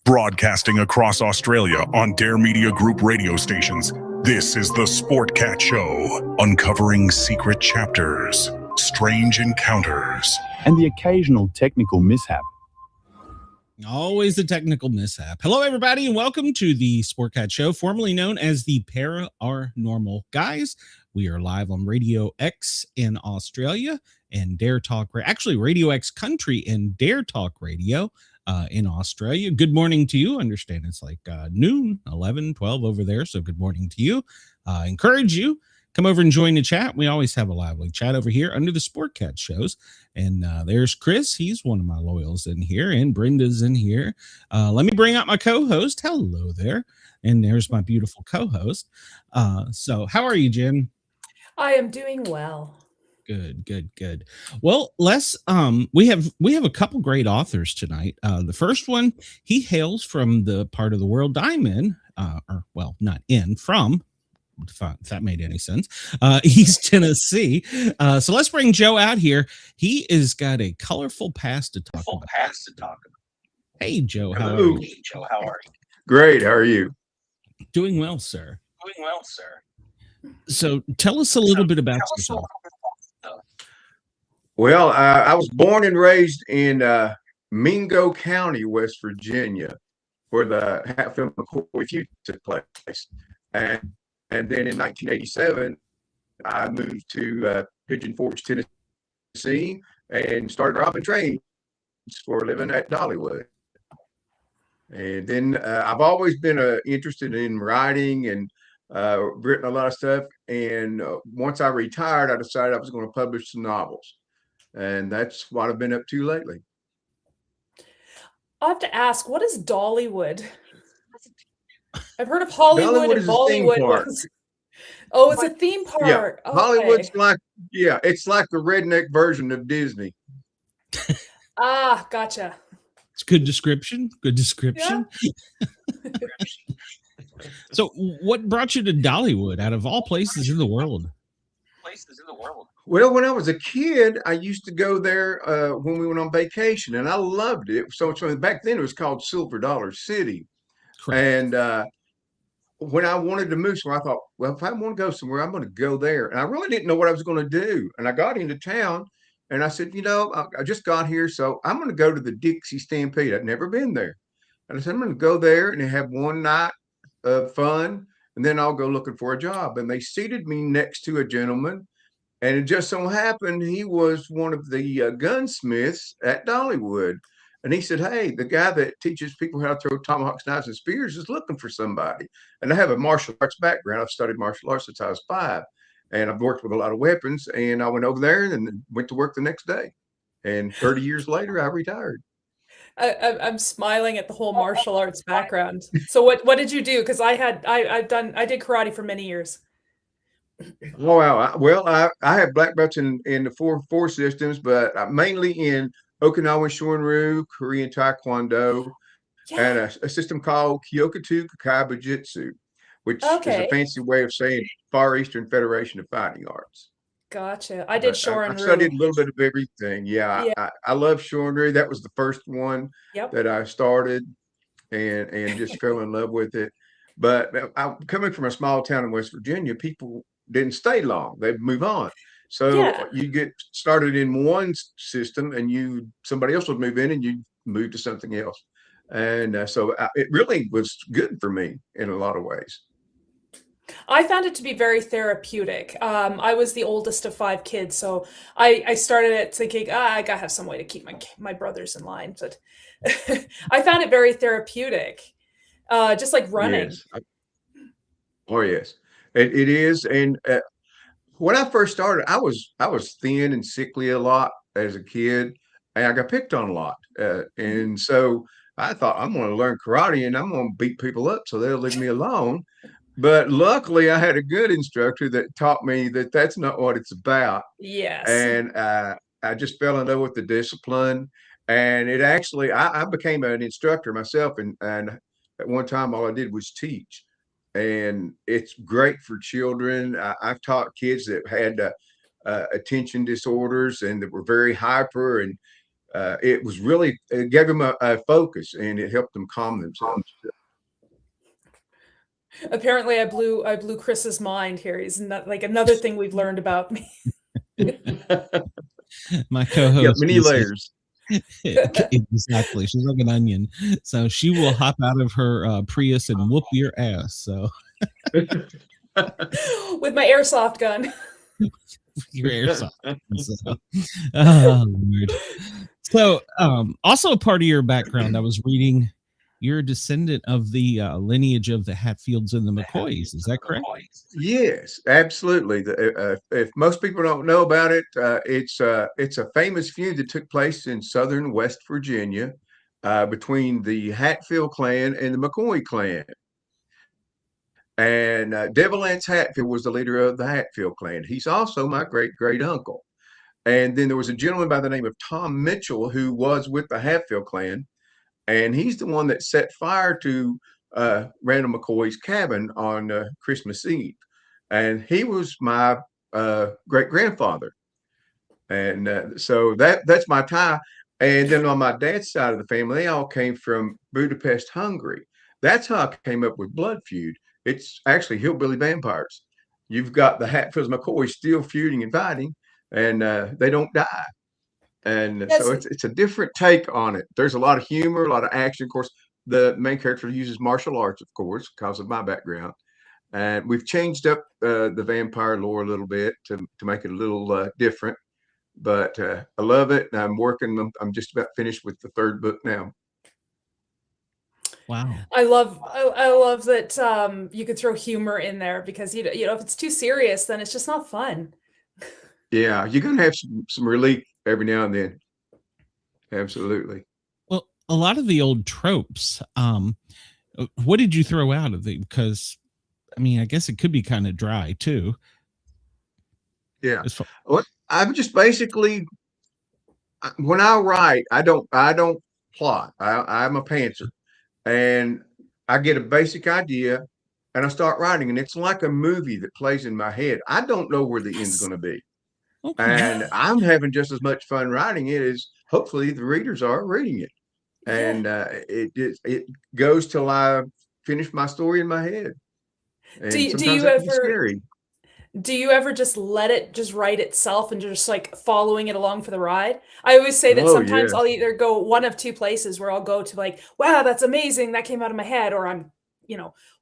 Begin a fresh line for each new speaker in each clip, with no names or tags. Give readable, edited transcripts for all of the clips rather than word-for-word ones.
Broadcasting across Australia on Dare Media Group radio stations, this is the Sportcat Show, uncovering secret chapters, strange encounters,
and the occasional technical mishap.
Always a technical mishap. Hello, everybody, and welcome to the Sportcat Show, formerly known as the Paranormal Guys. We are live on Radio X in Australia and Dare Talk, actually Radio X Country and Dare Talk Radio in Australia. Good morning to you. I understand it's like noon, 11, 12 over there. So good morning to you. Encourage you. Come over and join the chat. We always have a lively chat over here under the Sportcat shows. And there's Chris. He's one of my loyals in here. And Brenda's in here. Let me bring out my co-host. Hello there. And there's my beautiful co-host. So how are you, Jen?
I am doing well.
Good. Well, let's we have a couple great authors tonight. The first one, he hails from the part of the world I'm in, not in, from, if that made any sense, East Tennessee. So let's bring Joe out here. He has got a colorful past to talk about. Hey, Joe, how are you?
Great. How are you?
Doing well, sir. So tell us a little bit about yourself.
Well, I was born and raised in Mingo County, West Virginia, where the Hatfield McCoy feud took place. And then in 1987, I moved to Pigeon Forge, Tennessee, and started robbing trains for a living at Dollywood. And then I've always been interested in writing and written a lot of stuff. And once I retired, I decided I was going to publish some novels. And that's what I've been up to lately.
I have to ask, what is Dollywood? I've heard of Hollywood and Bollywood. Oh, it's a theme park.
Yeah,
okay.
Hollywood's it's like the redneck version of Disney.
Gotcha.
It's good description. Yeah. So what brought you to Dollywood out of all places in the world?
Well, when I was a kid, I used to go there when we went on vacation, and I loved it. So back then it was called Silver Dollar City. Correct. And when I wanted to move somewhere, I thought, well, if I want to go somewhere, I'm going to go there. And I really didn't know what I was going to do. And I got into town, and I said, I just got here, so I'm going to go to the Dixie Stampede. I'd never been there. And I said, I'm going to go there and have one night of fun, and then I'll go looking for a job. And they seated me next to a gentleman. And it just so happened he was one of the gunsmiths at Dollywood. And he said, hey, the guy that teaches people how to throw tomahawks, knives, and spears is looking for somebody. And I have a martial arts background. I've studied martial arts since I was 5. And I've worked with a lot of weapons. And I went over there and went to work the next day. And 30 years later, I retired.
I'm smiling at the whole martial arts background. So what did you do? Because I did karate for many years.
Oh, wow. Well, I have black belts in the four systems, but mainly in Okinawan Shorin-ryu, Korean Taekwondo, and a system called Kyokuto Kakai Bujitsu, which is a fancy way of saying Far Eastern Federation of Fighting Arts.
Gotcha. I did Shorin-ryu.
I studied a little bit of everything. Yeah. I love Shorin-ryu. That was the first one that I started and just fell in love with it. But I'm coming from a small town in West Virginia, people didn't stay long. They'd move on. So you get started in one system and somebody else would move in and you move to something else. And so it really was good for me in a lot of ways.
I found it to be very therapeutic. I was the oldest of 5 kids, so I started it thinking, I gotta have some way to keep my brothers in line. But I found it very therapeutic, just like running.
Yes. It is. And when I first started, I was thin and sickly a lot as a kid, and I got picked on a lot. And so I thought, I'm going to learn karate and I'm going to beat people up so they'll leave me alone. But luckily, I had a good instructor that taught me that that's not what it's about.
Yes.
And I just fell in love with the discipline. And it actually, I became an instructor myself. And at one time, all I did was teach. And it's great for children. I've taught kids that had attention disorders and that were very hyper and it was really, it gave them a focus, and it helped them calm themselves.
Apparently, I blew Chris's mind here. He's not like another thing we've learned about me.
My co-host.
Yeah, many layers.
Exactly. She's like an onion. So she will hop out of her Prius and whoop your ass. So
with my airsoft gun.
Your airsoft. So, oh, Lord. So also a part of your background, I was reading you're a descendant of the lineage of the Hatfields and the McCoys. Is that correct?
Yes, absolutely. If most people don't know about it, it's a famous feud that took place in southern West Virginia between the Hatfield clan and the McCoy clan. And Devil Anse Hatfield was the leader of the Hatfield clan. He's also my great uncle. And then there was a gentleman by the name of Tom Mitchell who was with the Hatfield clan. And he's the one that set fire to Randall McCoy's cabin on Christmas Eve. And he was my great grandfather. And so that's my tie. And then on my dad's side of the family, they all came from Budapest, Hungary. That's how I came up with Blood Feud. It's actually hillbilly vampires. You've got the Hatfields McCoys still feuding and fighting, and they don't die. And so it's a different take on it. There's a lot of humor, a lot of action. Of course, the main character uses martial arts, of course, because of my background. And we've changed up the vampire lore a little bit to make it a little different. But I love it. And I'm just about finished with the third book now.
Wow. I love that you could throw humor in there, because you know if it's too serious, then it's just not fun.
Yeah, you're gonna have some relief every now and then. Absolutely.
Well, a lot of the old tropes, what did you throw out of them? Because I mean, I guess it could be kind of dry too.
Yeah. Well, I'm just basically, when I write, I don't plot. I'm a pantser, and I get a basic idea and I start writing, and it's like a movie that plays in my head. I don't know where the end's going to be. Okay. And I'm having just as much fun writing it as hopefully the readers are reading it. And it goes till I finish my story in my head. And
do you ever just let it just write itself and just like following it along for the ride? I always say that sometimes I'll either go one of two places, where I'll go to like, wow, that's amazing, that came out of my head, or I'm,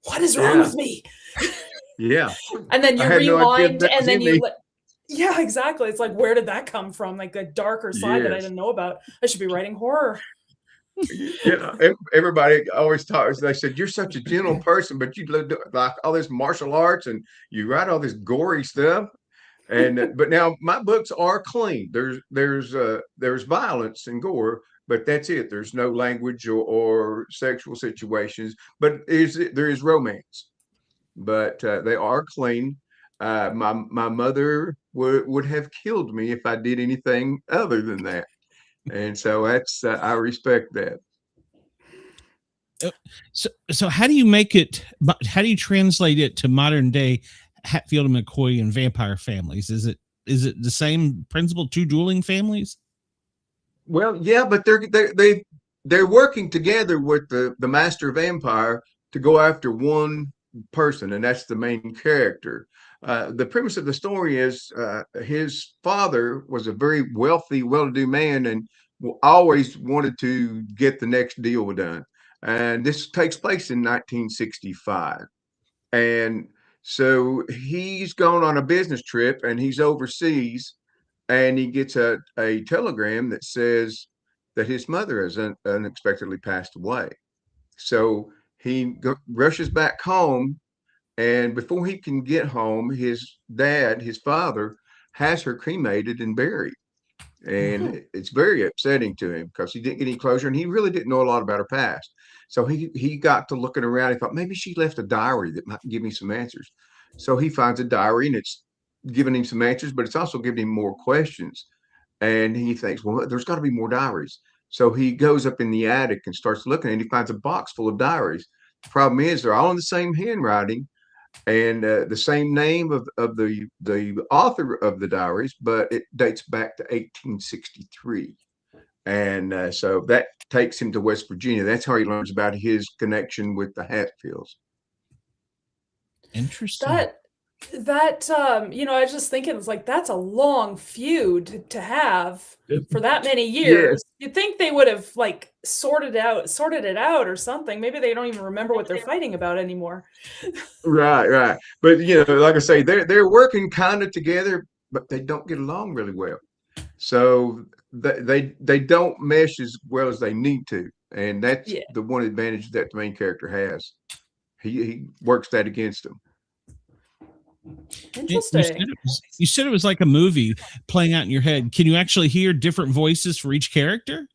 what is wrong with me?
Yeah.
And then you rewind, and then you yeah, exactly. It's like, where did that come from? Like the darker side that I didn't know about. I should be writing horror.
Everybody always talks. They said, you're such a gentle person, but you do like all this martial arts and you write all this gory stuff. And but now my books are clean. There's violence and gore, but that's it. There's no language or sexual situations, but there is romance. But they are clean. My mother would have killed me if I did anything other than that. And so that's I respect that.
So how do you make it? How do you translate it to modern day Hatfield and McCoy and vampire families? Is it the same principle? Two dueling families?
Well, yeah, but they're working together with the master vampire to go after one person, and that's the main character. The premise of the story is his father was a very wealthy, well-to-do man, and always wanted to get the next deal done. And this takes place in 1965. And so he's gone on a business trip, and he's overseas, and he gets a telegram that says that his mother has unexpectedly passed away. So he rushes back home. And before he can get home, his father, has her cremated and buried. And it's very upsetting to him because he didn't get any closure, and he really didn't know a lot about her past. So he got to looking around. He thought maybe she left a diary that might give me some answers. So he finds a diary, and it's giving him some answers, but it's also giving him more questions. And he thinks, well, there's got to be more diaries. So he goes up in the attic and starts looking, and he finds a box full of diaries. The problem is they're all in the same handwriting, and the same name of the author of the diaries, but it dates back to 1863. And so that takes him to West Virginia. That's how he learns about his connection with the Hatfields.
Interesting.
That I was just thinking, it's like, that's a long feud to have for that many years.
Yes.
You'd think they would have like sorted it out or something. Maybe they don't even remember what they're fighting about anymore.
Right. But like I say, they're working kind of together, but they don't get along really well. So they don't mesh as well as they need to, and that's the one advantage that the main character has. He works that against him.
Interesting.
You said it was like a movie playing out in your head. Can you actually hear different voices for each character?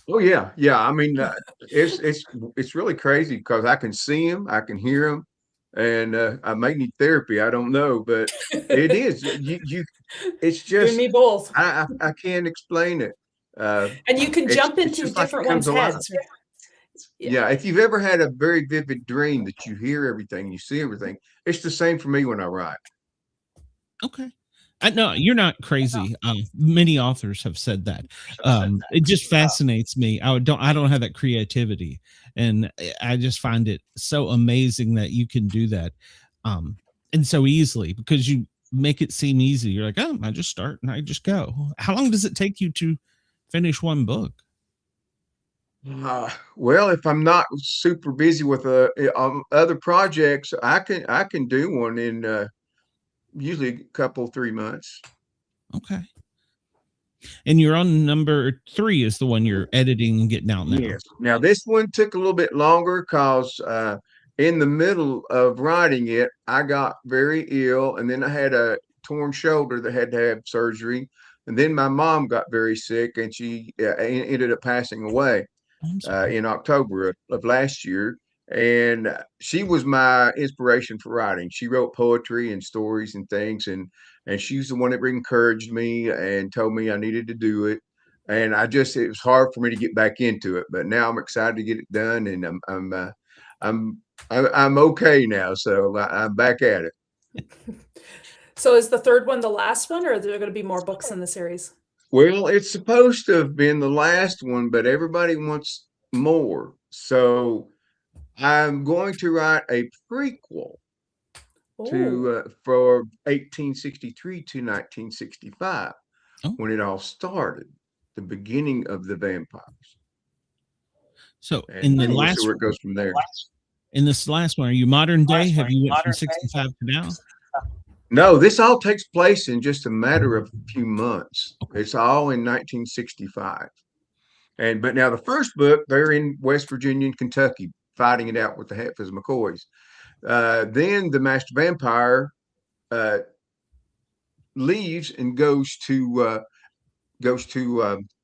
Oh yeah. I mean, it's really crazy because I can see him, I can hear him, and I may need therapy. I don't know, but it is you. It's just
you and me both.
I can't explain it.
And you can jump into different ones' heads.
Yeah, if you've ever had a very vivid dream that you hear everything, you see everything, it's the same for me when I write.
Okay. No, you're not crazy. Many authors have said that. It just fascinates me. I don't have that creativity, and I just find it so amazing that you can do that, and so easily, because you make it seem easy. You're like, oh, I just start and I just go. How long does it take you to finish one book?
Well, if I'm not super busy with other projects, I can do one in usually a couple 3 months.
Okay. And you're on number 3 is the one you're editing and getting out now.
Yes. Now this one took a little bit longer because in the middle of writing it, I got very ill, and then I had a torn shoulder that had to have surgery, and then my mom got very sick, and she ended up passing away in October of last year. And she was my inspiration for writing. She wrote poetry and stories and things, and she's the one that encouraged me and told me I needed to do it. And it was hard for me to get back into it, but now I'm excited to get it done, and I'm okay now, so I'm back at it.
So is the third one the last one, or are there going to be more books in the series?
Well, it's supposed to have been the last one, but everybody wants more. So I'm going to write a prequel for 1863 to 1965, when it all started, the beginning of the vampires.
So in the last,
where it goes from there.
In this last one, are you modern day? Have you went from 65 to now?
No, this all takes place in just a matter of a few months. It's all in 1965. But now the first book, they're in West Virginia and Kentucky, fighting it out with the Hatfields McCoys. Then the master vampire leaves and goes to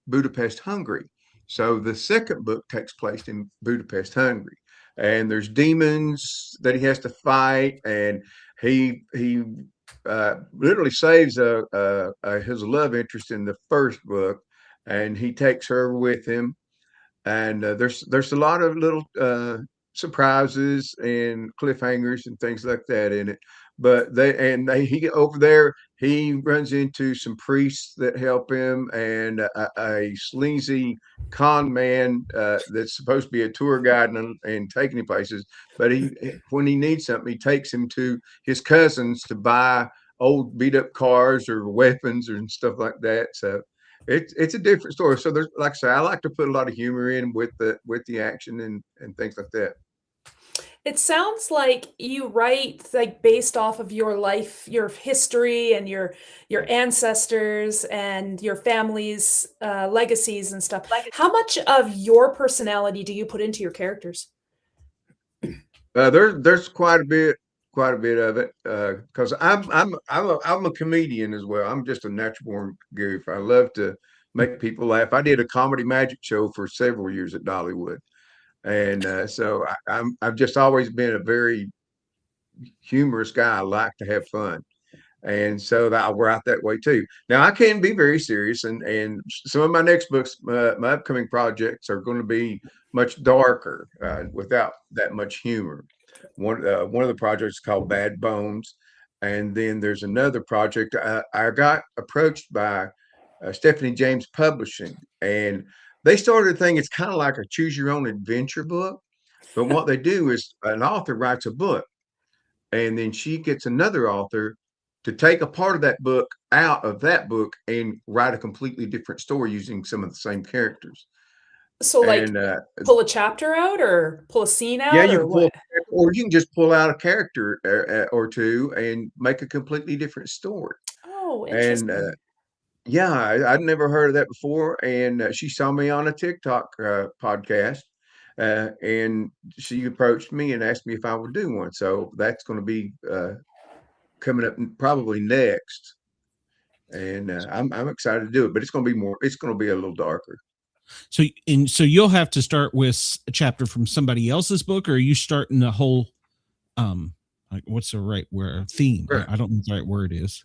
Budapest, Hungary. So the second book takes place in Budapest, Hungary, and there's demons that he has to fight, and he literally saves his love interest in the first book, and he takes her with him. And there's a lot of little surprises and cliffhangers and things like that in it. But he over there, he runs into some priests that help him, and a sleazy con man that's supposed to be a tour guide and taking him places. But when he needs something, he takes him to his cousins to buy old beat up cars or weapons and stuff like that. So it's a different story. So there's, like I say, I like to put a lot of humor in with the action and things like that.
It sounds like you write like based off of your life, your history, and your ancestors and your family's legacies and stuff. How much of your personality do you put into your characters?
There's quite a bit of it, because I'm a comedian as well. I'm just a natural born goof. I love to make people laugh. I did a comedy magic show for several years at Dollywood. And so I've just always been a very humorous guy. I like to have fun. And so I write that way too. Now I can be very serious, and some of my next books, my upcoming projects are going to be much darker, without that much humor. One of the projects is called Bad Bones. And then there's another project. I got approached by Stephanie James Publishing, and they started a thing. It's kind of like a choose your own adventure book, but what they do is an author writes a book, and then she gets another author to take a part of that book out of that book and write a completely different story using some of the same characters.
So like
And
pull a chapter out or pull a scene out,
yeah, you
or
can
what?
or you can just pull out a character or two and make a completely different story.
Oh,
And
interesting.
yeah, I'd never heard of that before. And she saw me on a TikTok podcast, and she approached me and asked me if I would do one. So that's going to be coming up probably next. And I'm excited to do it, but it's going to be more. It's going to be a little darker.
So you'll have to start with a chapter from somebody else's book, or are you starting the whole like what's the right word, theme?
Right.
I don't know what the right word is.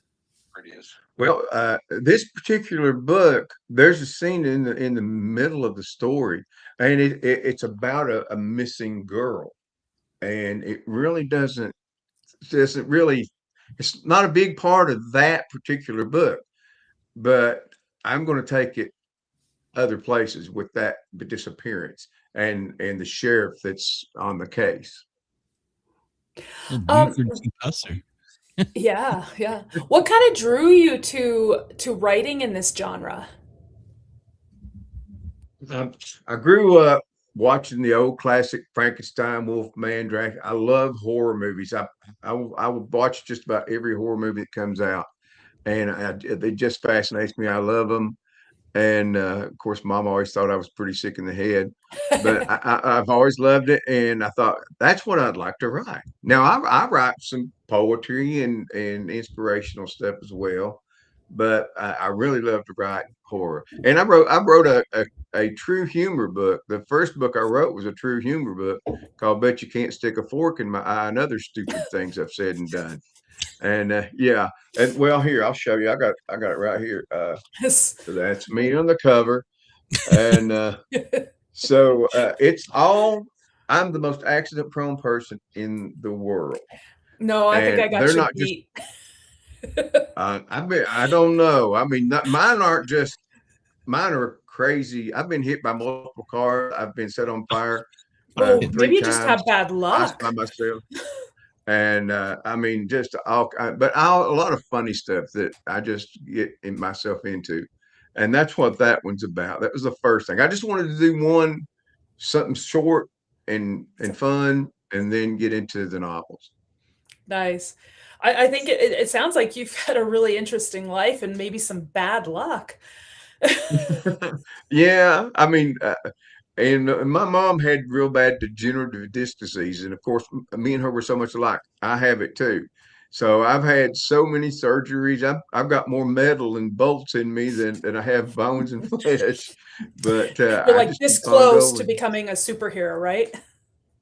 Well, this particular book, there's a scene in the middle of the story, and it's about a missing girl, and it really doesn't really. It's not a big part of that particular book, but I'm going to take it other places with that disappearance and the sheriff that's on the case.
Yeah. What kind of drew you to writing in this genre?
I grew up watching the old classic Frankenstein, Wolfman, Dracula. I love horror movies. I would watch just about every horror movie that comes out, and they just fascinate me. I love them. And of course, Mom always thought I was pretty sick in the head, but I've always loved it. And I thought that's what I'd like to write. Now I write some poetry and inspirational stuff as well, but I really love to write horror. And I wrote a true humor book. The first book I wrote was a true humor book called "Bet You Can't Stick a Fork in My Eye" and other stupid things I've said and done. And yeah, and well, here I'll show you. I got it right here. So that's me on the cover, and so it's all. I'm the most accident-prone person in the world.
No, I think I got
they're
you
not
beat.
I don't know. I mean, mine aren't just. Mine are crazy. I've been hit by multiple cars. I've been set on fire.
Oh,
3
maybe you
times.
just have bad luck.
By myself. And I mean, just a lot of funny stuff that I just get myself into, and that's what that one's about. That was the first thing. I just wanted to do something short and fun, and then get into the novels.
Nice. I think it sounds like you've had a really interesting life and maybe some bad luck.
Yeah, I mean, and my mom had real bad degenerative disc disease, and of course, me and her were so much alike. I have it too. So I've had so many surgeries. I've got more metal and bolts in me than I have bones and flesh. But
you're like this close to becoming a superhero, right?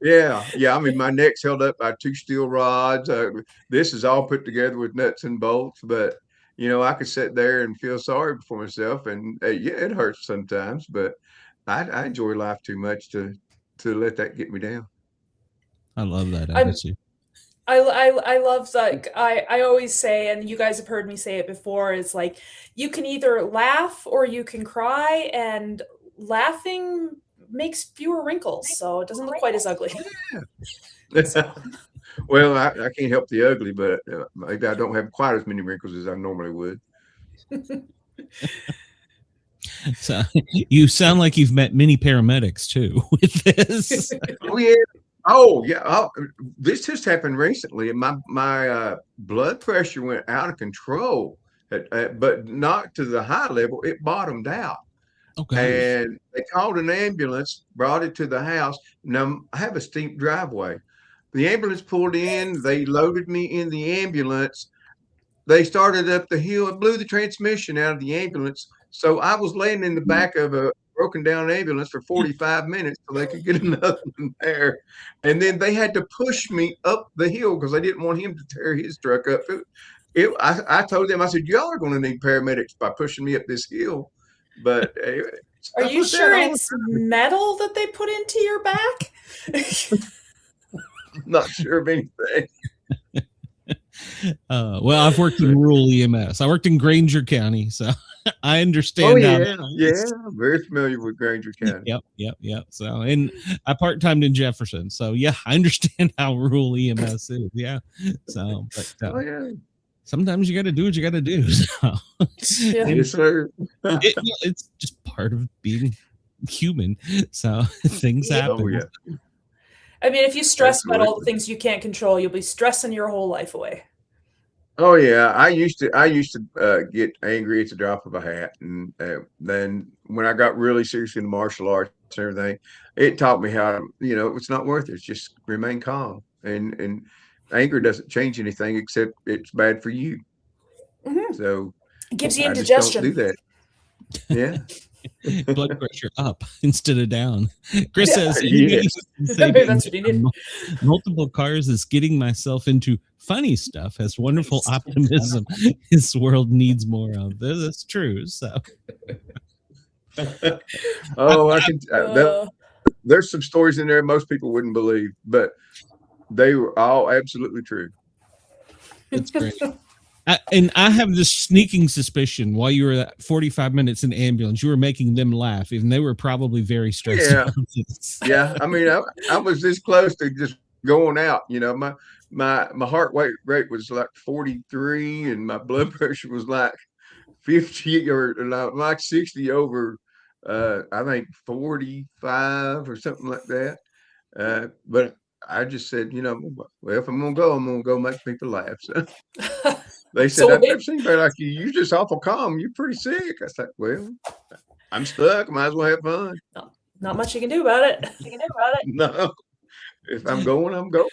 Yeah. I mean, my neck's held up by 2 steel rods. This is all put together with nuts and bolts, but I could sit there and feel sorry for myself, and yeah, it hurts sometimes, but I enjoy life too much to let that get me down.
I love that attitude.
I love, like, I always say, and you guys have heard me say it before, is like, you can either laugh or you can cry, and laughing makes fewer wrinkles, so it doesn't look quite as ugly.
Yeah. So. Well, I can't help the ugly, but maybe I don't have quite as many wrinkles as I normally would.
So you sound like you've met many paramedics too with this.
Oh yeah. This just happened recently, and my blood pressure went out of control, but not to the high level. It bottomed out. Okay. And they called an ambulance, brought it to the house. Now I have a steep driveway. The ambulance pulled in. They loaded me in the ambulance. They started up the hill. It blew the transmission out of the ambulance. So I was laying in the back of a broken down ambulance for 45 minutes so they could get another one there. And then they had to push me up the hill because they didn't want him to tear his truck up. I told them, I said, y'all are going to need paramedics by pushing me up this hill. But
are you sure it's metal that they put into your back?
I'm not sure of anything.
Well, I've worked in rural EMS. I worked in Granger County, so I understand.
Oh yeah, I'm very familiar with Granger County.
Yep. So, and I part-timed in Jefferson, so yeah, I understand how rural EMS is. Yeah. So, but sometimes you got to do what you got to do. So,
yes, sir.
It's just part of being human. So things happen.
Oh yeah.
I mean, if you stress about all the things you can't control, you'll be stressing your whole life away.
Oh yeah, I used to get angry at the drop of a hat, and then when I got really serious in martial arts and everything, it taught me how to, it's not worth it. It's just remain calm, and anger doesn't change anything except it's bad for you.
Mm-hmm.
So
it gives you
I
indigestion.
just don't do that. Yeah.
Blood pressure up instead of down. Chris says
that's what he did.
Multiple cars is getting myself into funny stuff, has wonderful optimism this world needs more of. That's true. So
there's some stories in there most people wouldn't believe, but they were all absolutely true.
It's great. And I have this sneaking suspicion while you were at 45 minutes in the ambulance, you were making them laugh, even they were probably very stressed.
Yeah. I mean, I was this close to just going out. My heart rate was like 43, and my blood pressure was like 50 or like 60 over, I think 45 or something like that. But I just said, well, if I'm gonna go make people laugh. So. They said, I've never seen anybody like you. You're just awful calm. You're pretty sick. I said, well, I'm stuck. Might as well have fun.
Not much you can do about it.
No. If I'm going, I'm going.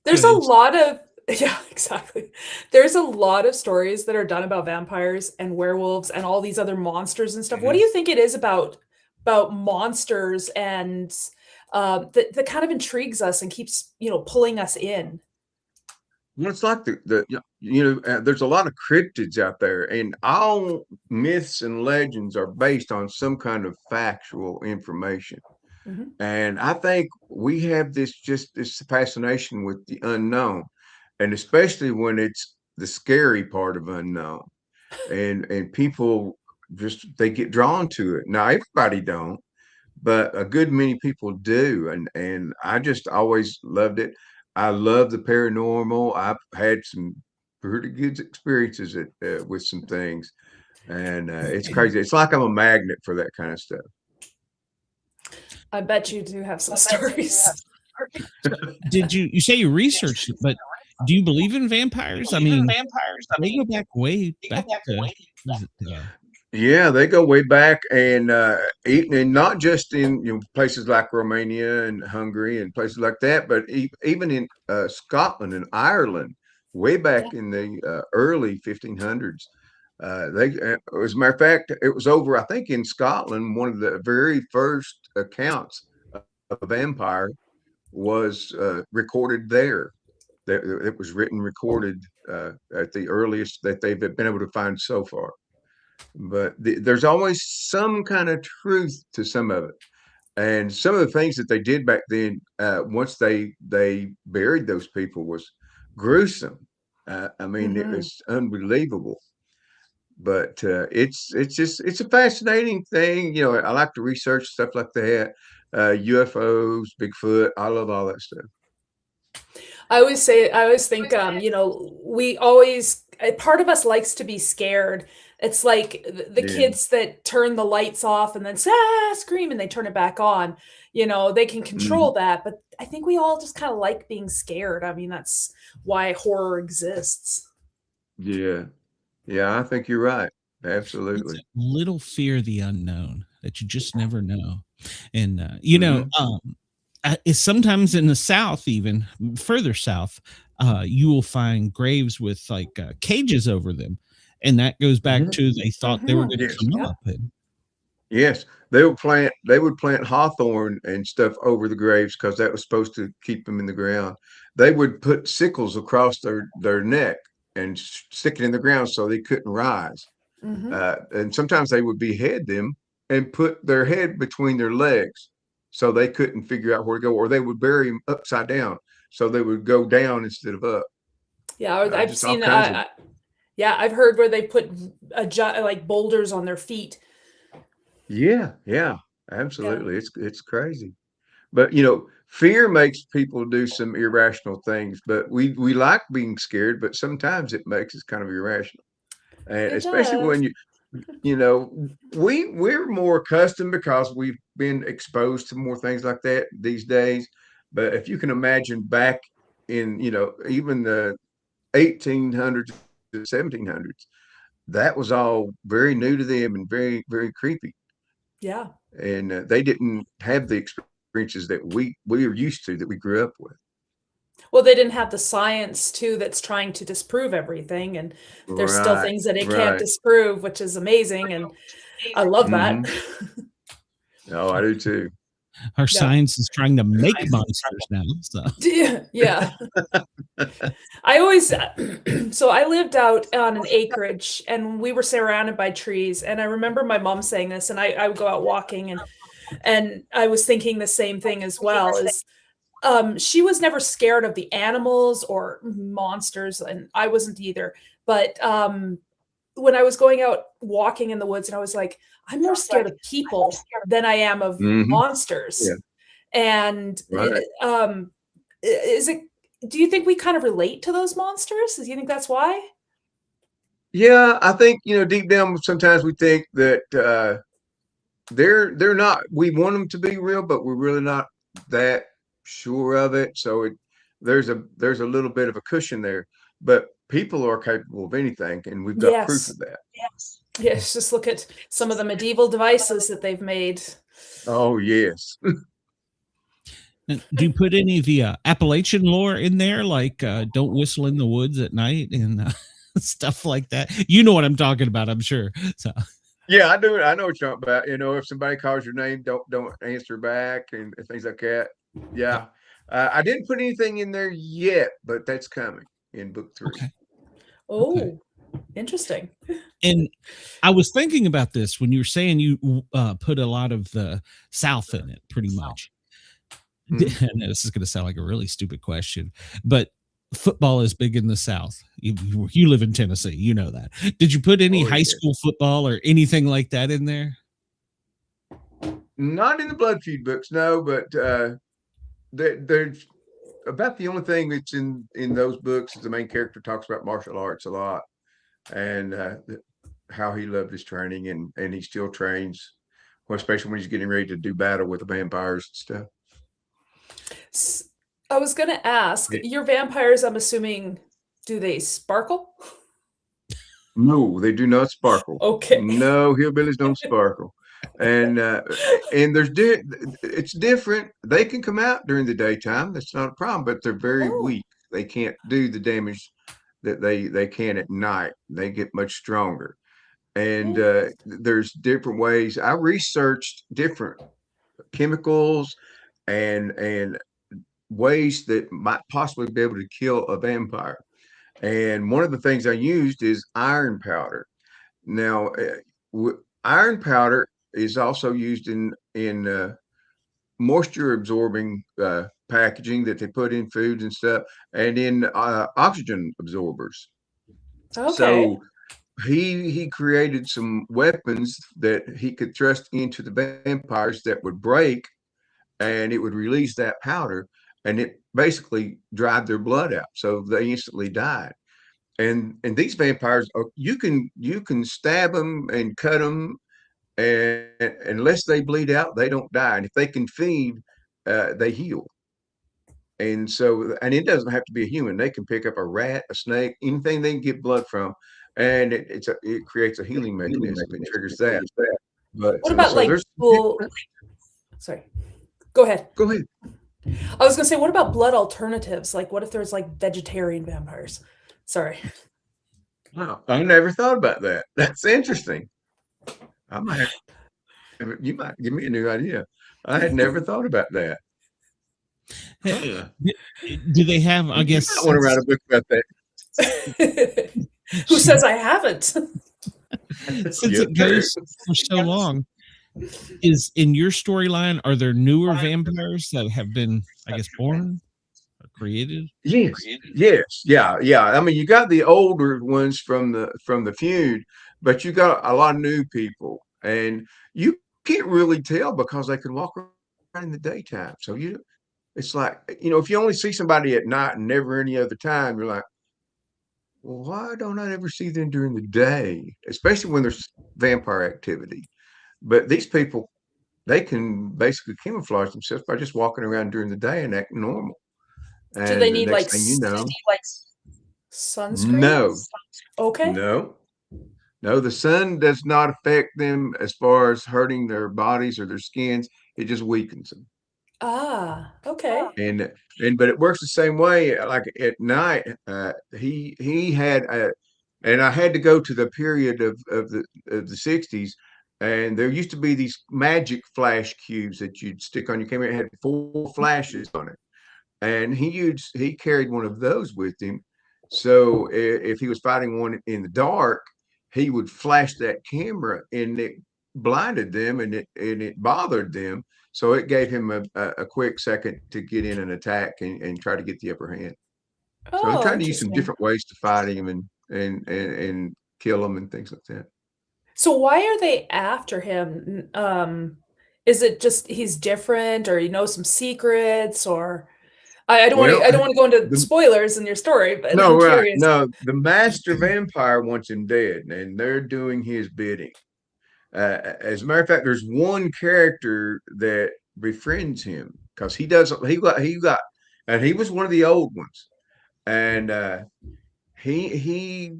There's a lot of, exactly. There's a lot of stories that are done about vampires and werewolves and all these other monsters and stuff. Mm-hmm. What do you think it is about monsters and that kind of intrigues us and keeps, pulling us in?
Well, it's like there's a lot of cryptids out there, and all myths and legends are based on some kind of factual information. Mm-hmm. And I think we have this fascination with the unknown, and especially when it's the scary part of unknown, and people they get drawn to it. Now, everybody don't, but a good many people do, and I just always loved it. I love the paranormal. I've had some pretty good experiences with some things, and it's crazy. It's like I'm a magnet for that kind of stuff.
I bet you do have some stories.
Did you say you researched it, but do you believe in vampires? I mean, they go back way back to...
Yeah, they go way back, and not just in places like Romania and Hungary and places like that, but even in Scotland and Ireland, way back in the early 1500s. As a matter of fact, it was over, I think, in Scotland, one of the very first accounts of a vampire was recorded there. It was recorded at the earliest that they've been able to find so far. But there's always some kind of truth to some of it, and some of the things that they did back then, once they buried those people, was gruesome. I mean, It was unbelievable. But it's a fascinating thing. I like to research stuff like that, UFOs, Bigfoot. I love all that stuff.
I always think, part of us likes to be scared. It's like the kids that turn the lights off and then scream and they turn it back on. They can control that, but I think we all just kind of like being scared. I mean, that's why horror exists.
Yeah, I think you're right. Absolutely.
It's a little fear of the unknown that you just never know, and sometimes in the South, even further south, you will find graves with like cages over them. And that goes back to they thought they were going to come up.
Yes, they would plant hawthorn and stuff over the graves because that was supposed to keep them in the ground. They would put sickles across their neck and stick it in the ground so they couldn't rise. And sometimes they would behead them and put their head between their legs so they couldn't figure out where to go, or they would bury them upside down so they would go down instead of up.
Yeah, I've seen that. Yeah, I've heard where they put like boulders on their feet.
Yeah, absolutely. It's crazy. But fear makes people do some irrational things. But we like being scared, but sometimes it makes us kind of irrational. And
It
especially
does.
when we're more accustomed because we've been exposed to more things like that these days. But if you can imagine back in, even the 1800s to 1700s, that was all very new to them and very, very creepy.
Yeah.
And they didn't have the experiences that we are used to, that we grew up with.
Well, they didn't have the science too that's trying to disprove everything, and there's still things that it can't disprove, which is amazing, and I love that.
Oh, I do too.
Our science is trying to make monsters now. So
yeah. I always so I lived out on an acreage, and we were surrounded by trees, and I remember my mom saying this, and I would go out walking, and I was thinking the same thing as well, is she was never scared of the animals or monsters, and I wasn't either. But when I was going out walking in the woods, and I was like, I'm more scared of people than I am of monsters. Yeah. And do you think we kind of relate to those monsters? Do you think that's why?
Yeah, I think, deep down, sometimes we think that they're not, we want them to be real, but we're really not that sure of it. So there's a little bit of a cushion there, but people are capable of anything, and we've got proof of that.
Yes, just look at some of the medieval devices that they've made.
Oh yes.
Do you put any of the Appalachian lore in there, like don't whistle in the woods at night and stuff like that? You know what I'm talking about, I'm sure. So
yeah, I do. I know what you're talking about. If somebody calls your name, don't answer back and things like that. Yeah. I didn't put anything in there yet, but that's coming in book 3.
Okay.
Oh, okay. Interesting.
And I was thinking about this when you were saying you put a lot of the South in it, pretty much. I know this is going to sound like a really stupid question, but football is big in the South. You live in Tennessee, you know that. Did you put any high school football or anything like that in there?
Not in the Blood Feud books, no, but there's about the only thing that's in those books is the main character talks about martial arts a lot, and how he loved his training, and he still trains, especially when he's getting ready to do battle with the vampires and
stuff. I was going to ask, your vampires, I'm assuming, do they sparkle?
No, they do not sparkle.
Okay.
No, hillbillies don't sparkle. And it's different. They can come out during the daytime. That's not a problem, but they're very weak. They can't do the damage that they can at night. They get much stronger. And there's different ways. I researched different chemicals and ways that might possibly be able to kill a vampire. And one of the things I used is iron powder. Now, iron powder is also used in moisture absorbing packaging that they put in foods and stuff, and in oxygen absorbers.
Okay.
So he created some weapons that he could thrust into the vampires that would break, and it would release that powder, and it basically dried their blood out, so they instantly died. And these vampires, you can stab them and cut them, and unless they bleed out, they don't die. And if they can feed, they heal. And so, and it doesn't have to be a human. They can pick up a rat, a snake, anything they can get blood from, and it creates a healing mechanism. It triggers that. But
what about sorry, go ahead.
Go ahead.
I was gonna say, what about blood alternatives? Like, what if there's like vegetarian vampires? Sorry.
Wow, I never thought about that. That's interesting. You might give me a new idea. I had never thought about that.
Do they have, I guess,
I want to write a book about that.
Who says I haven't?
Since it goes for so long, is in your storyline, are there newer vampires that have been, I guess, born or created?
Yes, yeah. I mean, you got the older ones from the feud, but you got a lot of new people, and you can't really tell because they can walk around in the daytime. So it's like, if you only see somebody at night and never any other time, you're like, well, why don't I ever see them during the day, especially when there's vampire activity? But these people, they can basically camouflage themselves by just walking around during the day and acting normal.
Do
And
they
the
need
next thing you know,
sunscreen?
no,
Okay.
no, the sun does not affect them as far as hurting their bodies or their skins. It just weakens them.
Ah, okay.
But it works the same way. Like at night, he had and I had to go to the period of the 60s, and there used to be these magic flash cubes that you'd stick on your camera. It had 4 flashes on it, and he carried one of those with him. So if he was fighting one in the dark, he would flash that camera, and it blinded them, and it bothered them. So it gave him a quick second to get in an attack and try to get the upper hand. So he tried to use some different ways to fight him and kill him and things like that.
So why are they after him? Is it just he's different, or some secrets, or I don't want to go into spoilers in your story, but I'm curious.
No, the master vampire wants him dead, and they're doing his bidding. As a matter of fact, there's one character that befriends him because he was one of the old ones, and he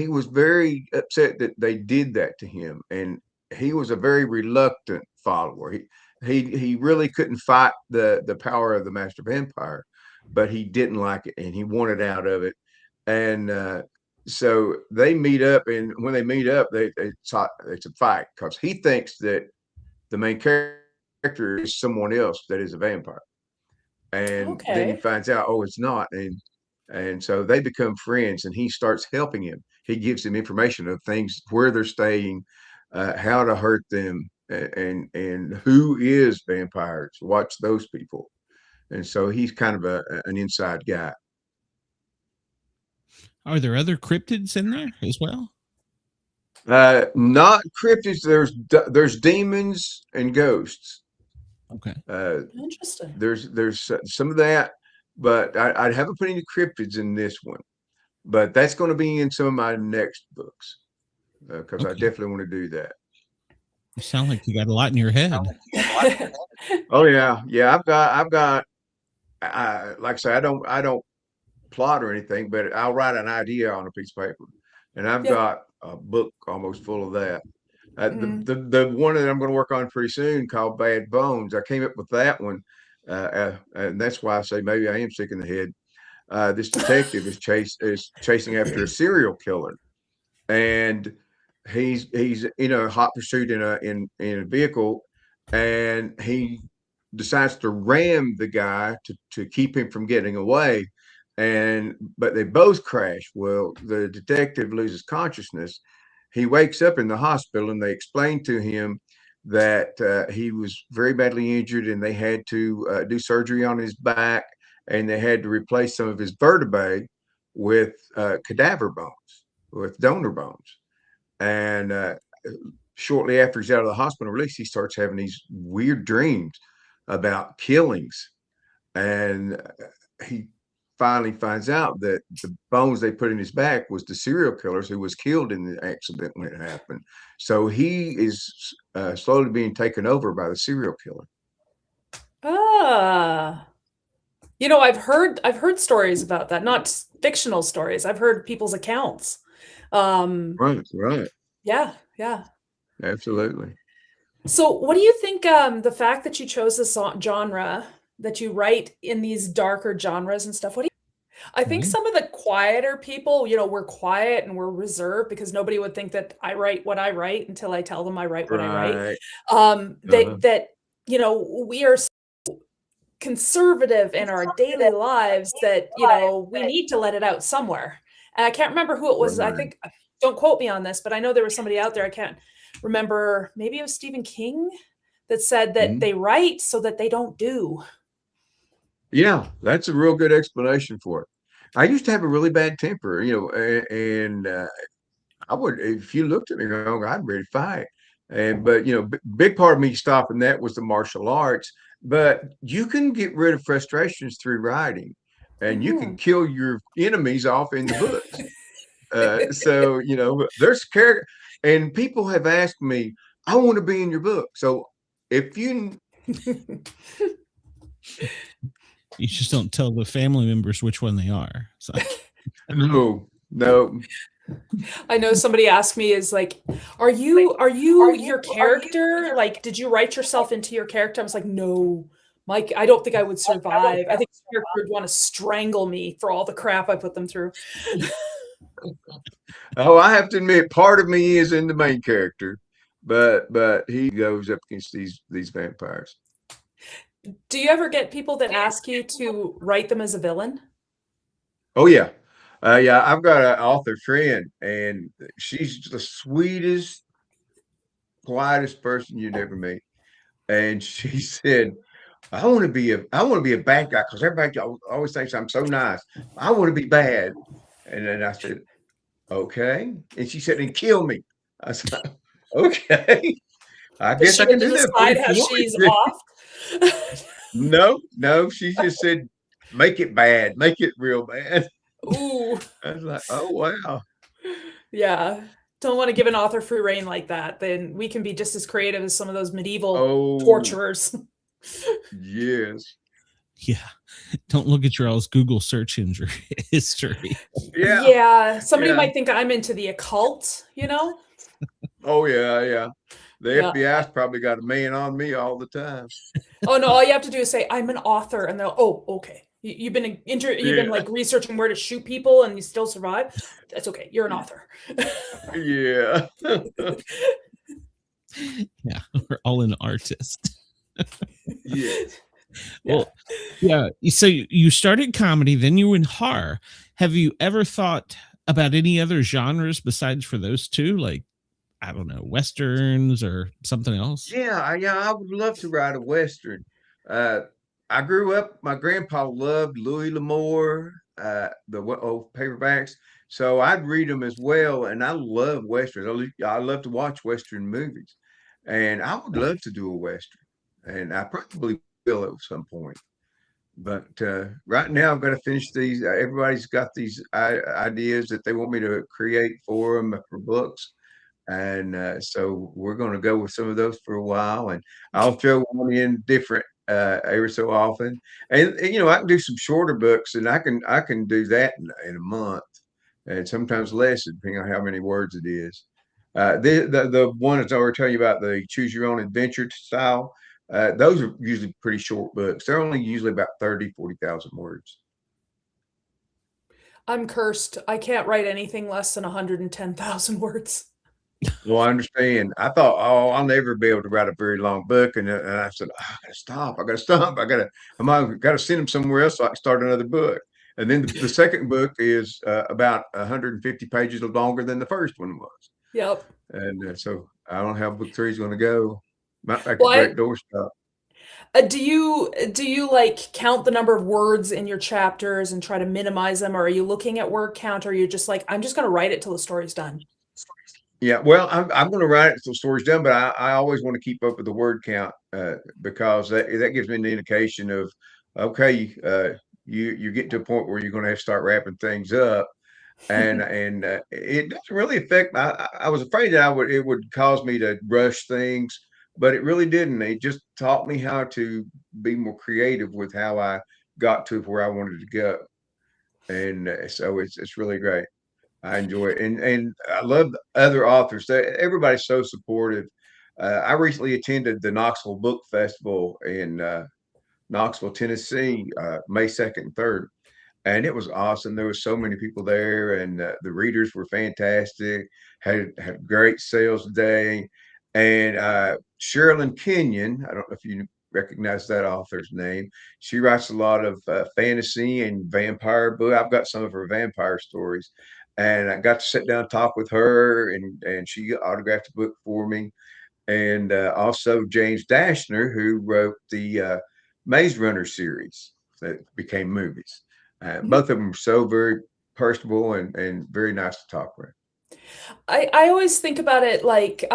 was very upset that they did that to him, and he was a very reluctant follower. He really couldn't fight the power of the master vampire, but he didn't like it, and he wanted out of it, and so they meet up, and when they meet up, it's a fight because he thinks that the main character is someone else that is a vampire, and then he finds out, oh, it's not, and so they become friends, and he starts helping him. He gives him information of things, where they're staying, how to hurt them, and who is vampires. Watch those people, and so he's kind of an inside guy.
Are there other cryptids in there as well?
Not cryptids. There's demons and ghosts.
Okay.
Interesting.
There's some of that, but I haven't put any cryptids in this one. But that's going to be in some of my next books because I definitely want to do that.
You sound like you got a lot in your head.
Oh yeah. I've got. Like I say, I don't plot or anything, but I'll write an idea on a piece of paper, and I've got a book almost full of that. The one that I'm going to work on pretty soon, called Bad Bones, I came up with that one, and that's why I say maybe I am sick in the head. This detective is chasing after a serial killer, and he's in a hot pursuit in a vehicle, and he decides to ram the guy to keep him from getting away, but they both crash. Well, the detective loses consciousness. He wakes up in the hospital, and they explain to him that he was very badly injured, and they had to do surgery on his back, and they had to replace some of his vertebrae with cadaver bones, with donor bones. And shortly after he's out of the hospital release, he starts having these weird dreams about killings, and he finally finds out that the bones they put in his back was the serial killers who was killed in the accident when it happened. So he is slowly being taken over by the serial killer.
I've heard stories about that, not fictional stories. I've heard people's accounts.
Right.
Yeah.
Absolutely.
So what do you think, the fact that you chose this genre, that you write in these darker genres and stuff, I think some of the quieter people, we're quiet and we're reserved because nobody would think that I write what I write until I tell them I write what I write. That we are so conservative in our daily lives that, we need to let it out somewhere. And I can't remember who it was. I think, don't quote me on this, but I know there was somebody out there. I can't remember. Maybe it was Stephen King that said that they write so that they don't do.
Yeah, that's a real good explanation for it. I used to have a really bad temper, and I would, if you looked at me wrong, I'd ready to fight. But big part of me stopping that was the martial arts. But you can get rid of frustrations through writing, and you can kill your enemies off in the books. So there's character, and people have asked me, "I want to be in your book." So if you
You just don't tell the family members which one they are. So
no.
I know somebody asked me, is like, are you your character? Like, did you write yourself into your character? I was like, no, Mike, I don't think I would survive. I think the character would want to strangle me for all the crap I put them through.
Oh, I have to admit, part of me is in the main character, but he goes up against these vampires.
Do you ever get people that ask you to write them as a villain?
Oh yeah. Yeah, I've got an author friend, and she's the sweetest, quietest person you'd ever meet. And she said, I want to be a bad guy because everybody always thinks I'm so nice. I want to be bad. And then I said, okay. And she said, and kill me. I said, okay. I
Does
guess
she
I can
get to
do that.
decide how she's off?
No. She just said, make it bad, make it real bad.
Ooh.
I was like, oh wow.
Yeah. Don't want to give an author free reign like that. Then we can be just as creative as some of those medieval torturers.
Yes.
Yeah. Don't look at your all's Google search engine history.
Yeah. Somebody might think I'm into the occult,
Oh yeah. The FBI's probably got a man on me all the time.
Oh no, all you have to do is say, I'm an author, and they'll, oh, okay. You've been been like researching where to shoot people and you still survive. That's okay. You're an author.
Yeah.
Yeah, we're all an artist.
Yes.
Well, yeah. So you started comedy, then you were in horror. Have you ever thought about any other genres besides for those two? Like, I don't know, Westerns or something else?
Yeah, I would love to write a Western. I grew up, my grandpa loved Louis L'Amour, the old paperbacks. So I'd read them as well. And I love Westerns. I love to watch Western movies. And I would love to do a Western. And I probably will at some point. But right now, I've got to finish these. Everybody's got these ideas that they want me to create for them for books. And so we're going to go with some of those for a while, and I'll throw one in different every so often. And I can do some shorter books, and I can do that in a month, and sometimes less, depending on how many words it is. The one that's I already telling you about, the choose your own adventure style. Those are usually pretty short books. They're only usually about 40,000 words.
I'm cursed. I can't write anything less than 110,000 words.
Well, I understand. I thought, oh, I'll never be able to write a very long book, and I said, oh, I gotta stop. I gotta send them somewhere else so I can start another book. And then the second book is about 150 pages longer than the first one was.
Yep.
And so I don't know how book 3 is going to go. Might make a great doorstop.
Do you like count the number of words in your chapters and try to minimize them, or are you looking at word count, or are you just like, I'm just going to write it till the story's done?
Yeah, well, I'm going to write it until the story's done, but I always want to keep up with the word count because that gives me an indication of, okay, you get to a point where you're going to have to start wrapping things up, and it doesn't really affect. I was afraid that it would cause me to rush things, but it really didn't. It just taught me how to be more creative with how I got to where I wanted to go, and so it's really great. I enjoy it, and I love the other authors. Everybody's so supportive. I recently attended the Knoxville Book Festival in Knoxville, Tennessee, May 2nd and 3rd, and it was awesome. There was so many people there, and the readers were fantastic. Had great sales day, and Sherilyn Kenyon. I don't know if you recognize that author's name. She writes a lot of fantasy and vampire book. I've got some of her vampire stories. And I got to sit down and talk with her, and she autographed a book for me. And also James Dashner, who wrote the Maze Runner series. that became movies. Both of them were so very personable and very nice to talk with.
I always think about it like,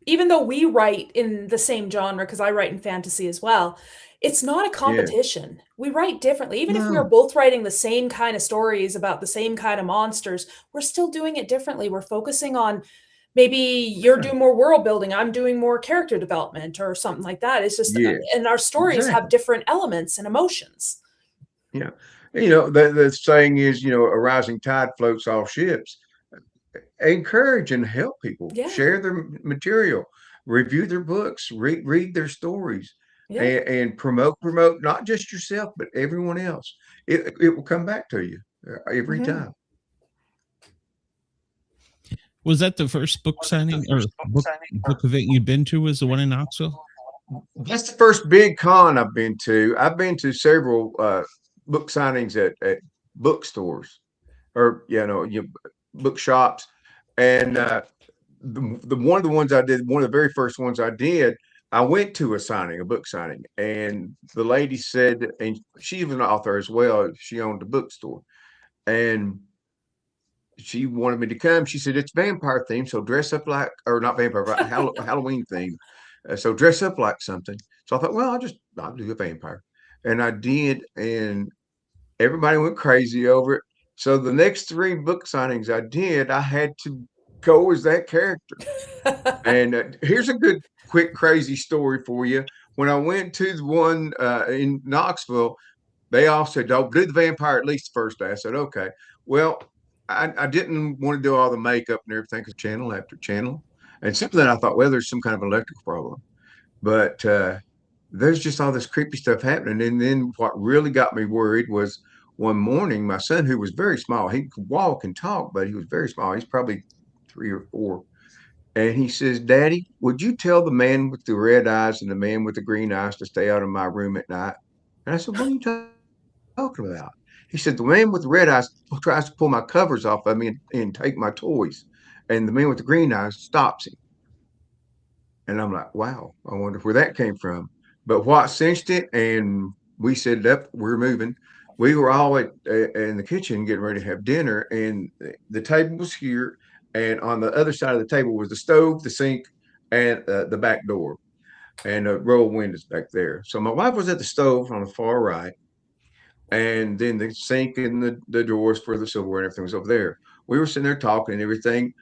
even though we write in the same genre, because I write in fantasy as well, it's not a competition. We write differently. Even if we are both writing the same kind of stories about the same kind of monsters, we're still doing it differently. We're focusing on maybe you're doing more world building, I'm doing more character development or something like that. It's just, and our stories have different elements and emotions.
Yeah. The saying is, a rising tide floats all ships. Encourage and help people, share their material, review their books, read their stories, and promote not just yourself, but everyone else. It will come back to you every time.
Was that the first book signing or book event you'd been to? Was the one in Knoxville?
That's the first big con I've been to. I've been to several book signings at bookstores or bookshops, and the one of the ones I did, one of the very first ones I did, I went to a book signing, and the lady said, and she was an author as well. She owned a bookstore, and she wanted me to come. She said, it's vampire themed, so dress up like, or not vampire, but Halloween themed. So dress up like something. So I thought, well, I'll do a vampire. And I did, and everybody went crazy over it. So the next 3 book signings I did, I had to go as that character. And here's a good, quick, crazy story for you. When I went to the one in Knoxville, they all said, oh, do the vampire at least the first day. I said, okay. Well, I didn't want to do all the makeup and everything because channel after channel. And simply then I thought, well, there's some kind of electrical problem. But there's just all this creepy stuff happening. And then what really got me worried was one morning, my son, who was very small, he could walk and talk, but he was very small. He's probably 3 or 4. And he says, Daddy, would you tell the man with the red eyes and the man with the green eyes to stay out of my room at night? And I said, what are you talking about? He said, the man with the red eyes tries to pull my covers off of me and take my toys. And the man with the green eyes stops him. And I'm like, wow, I wonder where that came from. But what cinched it, and we said, we're moving. We were all in the kitchen getting ready to have dinner, and the table was here. And on the other side of the table was the stove, the sink, and the back door, and a row of windows back there. So my wife was at the stove on the far right. And then the sink and the doors for the silverware and everything was over there. We were sitting there talking and everything.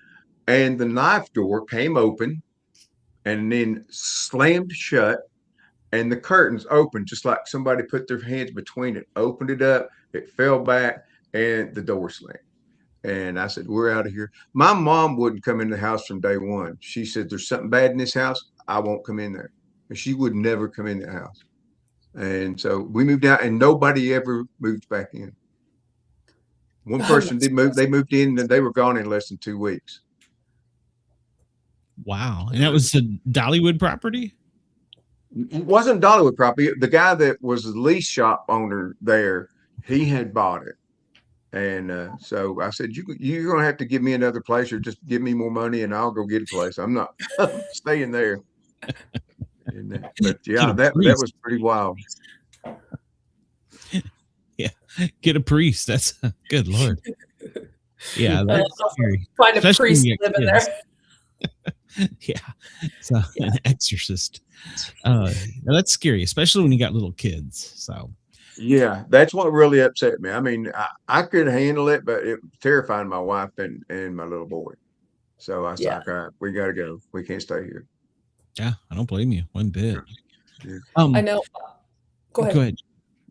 And the knife door came open and then slammed shut. And the curtains opened just like somebody put their hands between it, opened it up. It fell back and the door slammed. And I said, we're out of here. My mom wouldn't come in the house from day one. She said, there's something bad in this house. I won't come in there. And she would never come in the house. And so we moved out, and nobody ever moved back in. One person did move. They moved in, and they were gone in less than 2 weeks.
Wow. And that was the Dollywood property?
It wasn't Dollywood property. The guy that was the lease shop owner there, he had bought it. And so I said, you're going to have to give me another place, or just give me more money and I'll go get a place. I'm not staying there. But yeah, that was pretty wild.
Yeah, get a priest. That's good Lord. Yeah, that's scary.
Find a priest living there.
Yeah, so an exorcist. That's scary, especially when you got little kids. So
yeah, that's what really upset me. I mean, I could handle it, but it was terrifying my wife and my little boy. So I was like, all right, we got to go. We can't stay here.
Yeah, I don't blame you one bit.
Yeah.
I know. Go ahead.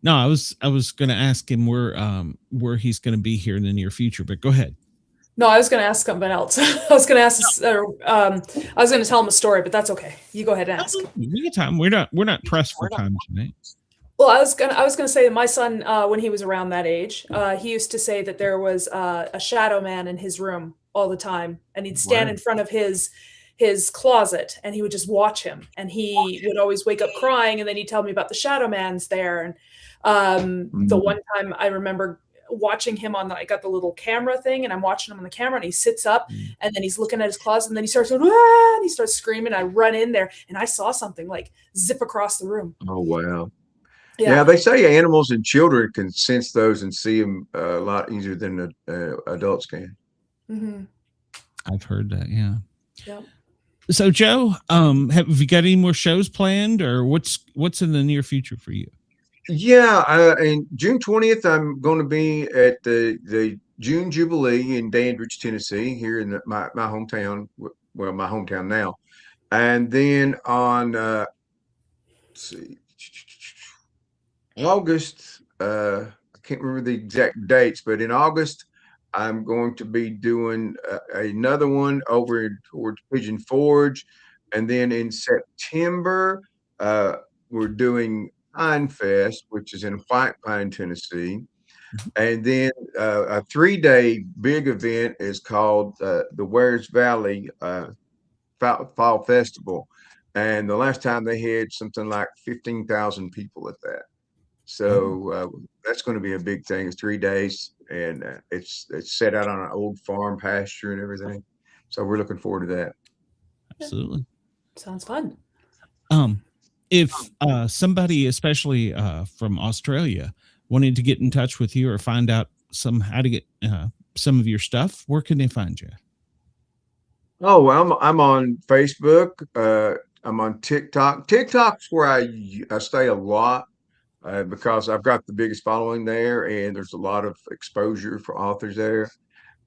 No, I was going to ask him where he's going to be here in the near future, but go ahead.
No, I was going to ask something else. I was going to ask, I was going to tell him a story, but that's okay. You go ahead and ask.
We got time. We're not pressed for time tonight. Well,
I was gonna say that my son, when he was around that age, he used to say that there was a shadow man in his room all the time, and he'd stand in front of his closet, and he would just watch him, and he would always wake up crying, and then he'd tell me about the shadow man's there. And the one time I remember watching him I got the little camera thing, and I'm watching him on the camera, and he sits up, and then he's looking at his closet, and then he starts going, and he starts screaming. I run in there, and I saw something like zip across the room.
Oh wow. Yeah, they say animals and children can sense those and see them a lot easier than adults can.
Mm-hmm.
I've heard that. Yeah.
Yeah.
So Joe, have you got any more shows planned, or what's in the near future for you?
Yeah, and June 20th, I'm going to be at the June Jubilee in Dandridge, Tennessee, here in my hometown. Well, my hometown now. And then on let's see, August, I can't remember the exact dates, but in August, I'm going to be doing another one over towards Pigeon Forge. And then in September, we're doing Pine Fest, which is in White Pine, Tennessee. And then a 3-day big event is called the Wares Valley Fall Festival. And the last time they had something like 15,000 people at that. So that's going to be a big thing. It's 3 days, and it's set out on an old farm pasture and everything. So we're looking forward to that.
Absolutely.
Sounds fun.
If somebody, especially from Australia, wanted to get in touch with you or find out how to get some of your stuff, where can they find you?
Oh, well, I'm on Facebook. I'm on TikTok. TikTok's where I stay a lot. Because I've got the biggest following there, and there's a lot of exposure for authors there.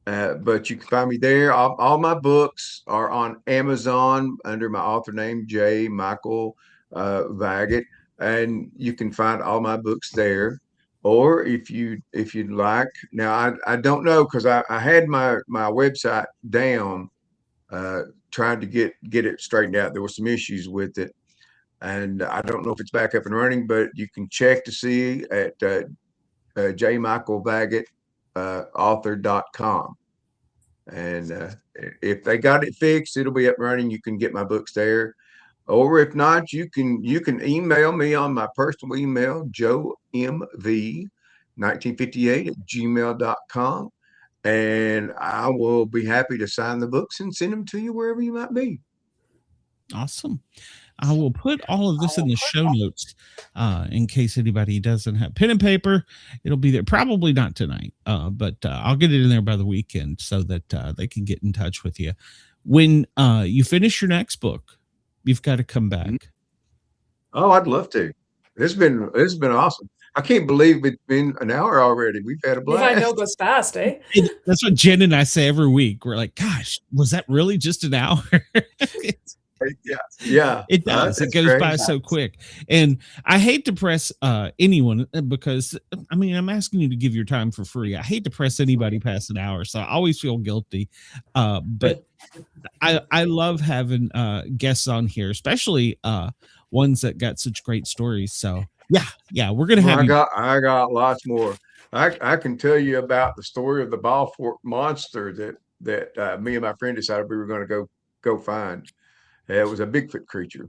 But you can find me there. All my books are on Amazon under my author name, J. Michael Vagott, and you can find all my books there. Or if you'd like, now I don't know, because I had my website down, trying to get it straightened out. There were some issues with it. And I don't know if it's back up and running, but you can check to see at jmichaelvagott author.com. And if they got it fixed, it'll be up and running. You can get my books there. Or if not, you can email me on my personal email, joemv1958@gmail.com. And I will be happy to sign the books and send them to you wherever you might be.
Awesome. I will put all of this in the show notes in case anybody doesn't have pen and paper. It'll be there. Probably not tonight, but I'll get it in there by the weekend so that they can get in touch with you. When you finish your next book, you've got to come back.
Oh, I'd love to. It's been awesome. I can't believe it's been an hour already. We've had a blast.
I know it goes fast, eh?
That's what Jen and I say every week. We're like, gosh, was that really just an hour?
Yeah,
it does. It goes great. By so quick. And I hate to press anyone, because I mean, I'm asking you to give your time for free. I hate to press anybody past an hour, so I always feel guilty. But I love having guests on here, especially ones that got such great stories. So yeah, we're gonna have.
I got lots more. I can tell you about the story of the Balfour monster that me and my friend decided we were going to go find. It was a Bigfoot creature.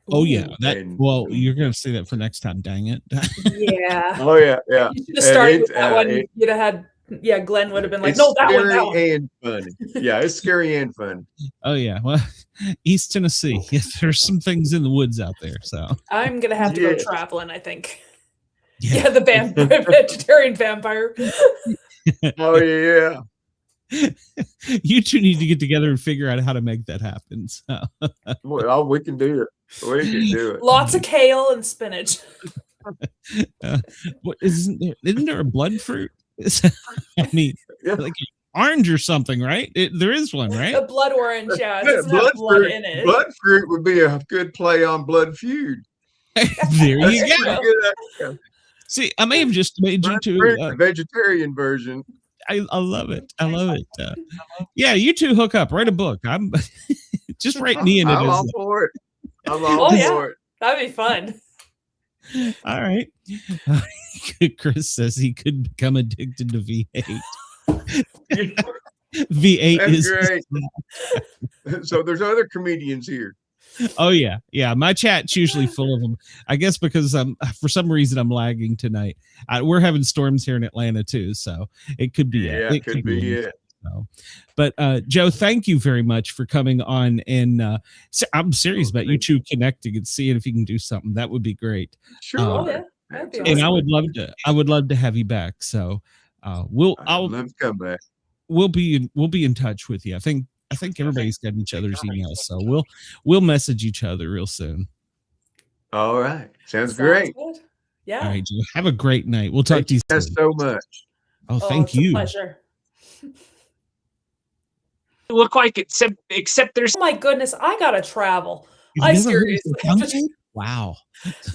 Oh yeah, you're going to say that for next time. Dang it!
Yeah.
Oh yeah.
You should have started with that one. You'd have had. Yeah, Glenn would have been like, "No, that one."
And funny. Yeah, it's scary and fun.
Oh yeah, well, East Tennessee. Yeah, there's some things in the woods out there. So
I'm gonna have to go traveling, I think. Yeah, the vegetarian vampire.
Oh yeah.
You two need to get together and figure out how to make that happen. So.
Well, we can do it. We can do it.
Lots of kale and spinach.
What isn't there a blood fruit? I mean, like orange or something, right? There is one, right?
A blood orange, yeah. It doesn't have blood in it.
Blood fruit would be a good play on Blood Feud.
There you go. See, I may have just made you two
the vegetarian version.
I love it. I love it. Yeah, you two hook up. Write a book. I'm just write me in it.
I'm all for it. I'm all for it.
That'd be fun.
All right. Chris says he could become addicted to V8. V8
That's
is
great. So there's other comedians here.
Oh yeah. My chat's usually full of them. I guess because for some reason I'm lagging tonight. We're having storms here in Atlanta too, so it could be.
Yeah, it could be it.
So. But Joe, thank you very much for coming on, and I'm serious about you two connecting and seeing if you can do something. That would be great.
Sure.
And I would love to have you back. So
I'd love to come back.
We'll be in touch with you. I think everybody's got each other's emails, so we'll message each other real soon.
All right. Sounds great.
Good. Yeah.
All right, Joe. Have a great night. We'll talk to you soon.
Thanks so much.
Oh, thank you.
A pleasure.
Look like except there's.
Oh my goodness, I gotta travel.
You've
I
never heard of
seriously
the Vagott? Wow.